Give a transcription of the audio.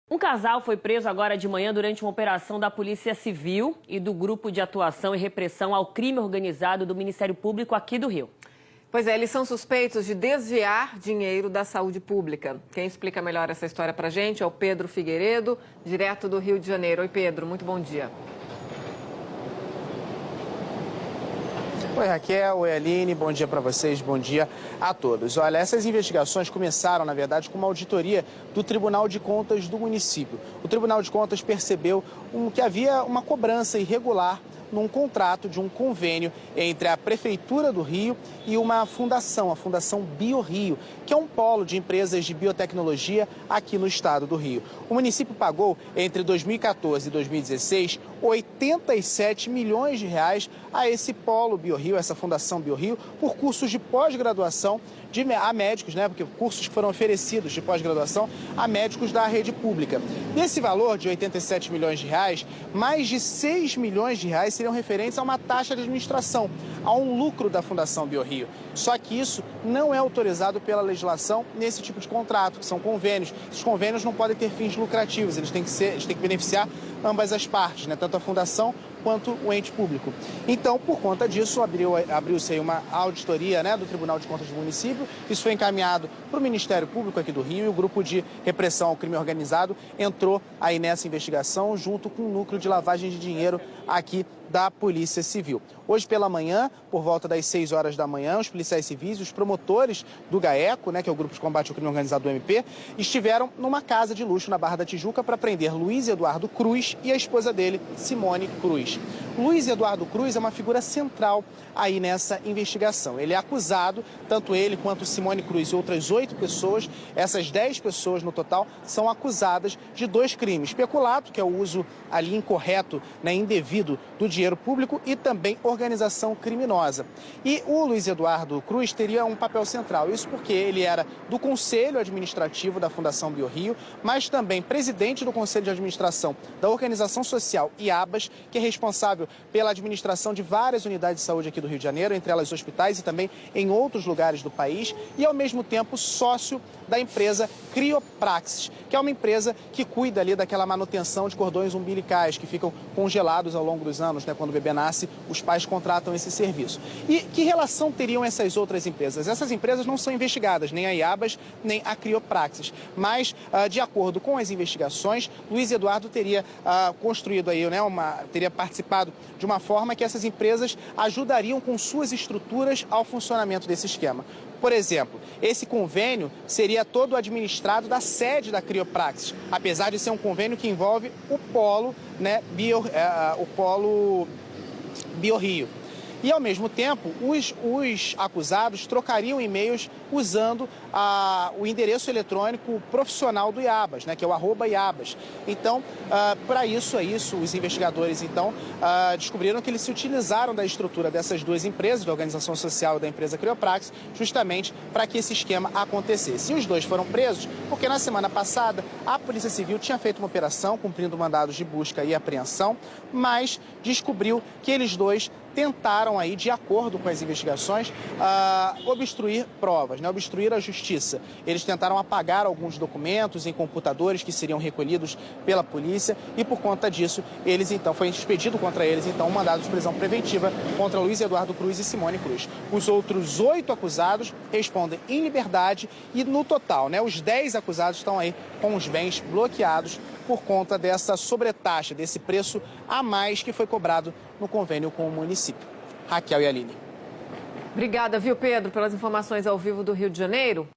Um casal foi preso agora de manhã durante uma operação da Polícia Civil e do Grupo de Atuação e Repressão ao Crime Organizado do Ministério Público aqui do Rio. Pois é, eles são suspeitos de desviar dinheiro da saúde pública. Quem explica melhor essa história pra gente é o Pedro Figueiredo, direto do Rio de Janeiro. Oi, Pedro, muito bom dia. Oi, Raquel, oi, Aline, bom dia para vocês, bom dia a todos. Olha, essas investigações começaram, na verdade, com uma auditoria do Tribunal de Contas do município. O Tribunal de Contas percebeu que havia uma cobrança irregular num contrato de um convênio entre a Prefeitura do Rio e uma fundação, a Fundação BioRio, que é um polo de empresas de biotecnologia aqui no estado do Rio. O município pagou, entre 2014 e 2016, 87 milhões de reais a esse polo BioRio, essa Fundação BioRio, por cursos de pós-graduação a médicos, né? Porque cursos que foram oferecidos de pós-graduação a médicos da rede pública. Desse valor de 87 milhões de reais, mais de 6 milhões de reais seriam referentes a uma taxa de administração, a um lucro da Fundação BioRio. Só que isso não é autorizado pela legislação nesse tipo de contrato, que são convênios. Esses convênios não podem ter fins lucrativos, eles têm que beneficiar ambas as partes, né? Tanto a fundação quanto o ente público. Então, por conta disso, abriu-se aí uma auditoria, né, do Tribunal de Contas do município. Isso foi encaminhado para o Ministério Público aqui do Rio e o Grupo de Repressão ao Crime Organizado entrou aí nessa investigação junto com o núcleo de lavagem de dinheiro aqui da Polícia Civil. Hoje pela manhã, por volta das 6 horas da manhã, os policiais civis, os promotores do GAECO, né, que é o Grupo de Combate ao Crime Organizado do MP, estiveram numa casa de luxo na Barra da Tijuca para prender Luiz Eduardo Cruz e a esposa dele, Simone Cruz. Luiz Eduardo Cruz é uma figura central aí nessa investigação. Ele é acusado, tanto ele quanto Simone Cruz e outras 8 pessoas, essas 10 pessoas no total, são acusadas de 2 crimes. Peculato, que é o uso ali incorreto, né, indevido do dinheiro público, e também organização criminosa. E o Luiz Eduardo Cruz teria um papel central, isso porque ele era do Conselho Administrativo da Fundação BioRio, mas também presidente do Conselho de Administração da Organização Social IABAS, que é responsável pela administração de várias unidades de saúde aqui do Rio de Janeiro, entre elas hospitais e também em outros lugares do país, e ao mesmo tempo sócio da empresa Criopraxis, que é uma empresa que cuida ali daquela manutenção de cordões umbilicais que ficam congelados ao longo dos anos, né? Quando o bebê nasce, os pais contratam esse serviço. E que relação teriam essas outras empresas? Essas empresas não são investigadas, nem a IABAS, nem a Criopraxis, mas, de acordo com as investigações, Luiz Eduardo teria construído aí, né, teria participado de uma forma que essas empresas ajudariam com suas estruturas ao funcionamento desse esquema. Por exemplo, esse convênio seria todo administrado da sede da Criopraxis, apesar de ser um convênio que envolve o polo, né, o polo BioRio. E, ao mesmo tempo, os acusados trocariam e-mails usando o endereço eletrônico profissional do IABAS, né, que é o @IABAS. Então, para isso, os investigadores, então, descobriram que eles se utilizaram da estrutura dessas 2 empresas, da organização social e da empresa Criopraxis, justamente para que esse esquema acontecesse. E os 2 foram presos porque, na semana passada, a Polícia Civil tinha feito uma operação cumprindo mandados de busca e apreensão, mas descobriu que eles 2 tentaram aí, de acordo com as investigações, obstruir provas, né, obstruir a justiça. Eles tentaram apagar alguns documentos em computadores que seriam recolhidos pela polícia e, por conta disso, foi expedido contra eles, então, um mandado de prisão preventiva contra Luiz Eduardo Cruz e Simone Cruz. Os outros 8 acusados respondem em liberdade e, no total, né, os 10 acusados estão aí com os bens bloqueados por conta dessa sobretaxa, desse preço a mais que foi cobrado no convênio com o município. Raquel e Aline. Obrigada, viu, Pedro, pelas informações ao vivo do Rio de Janeiro.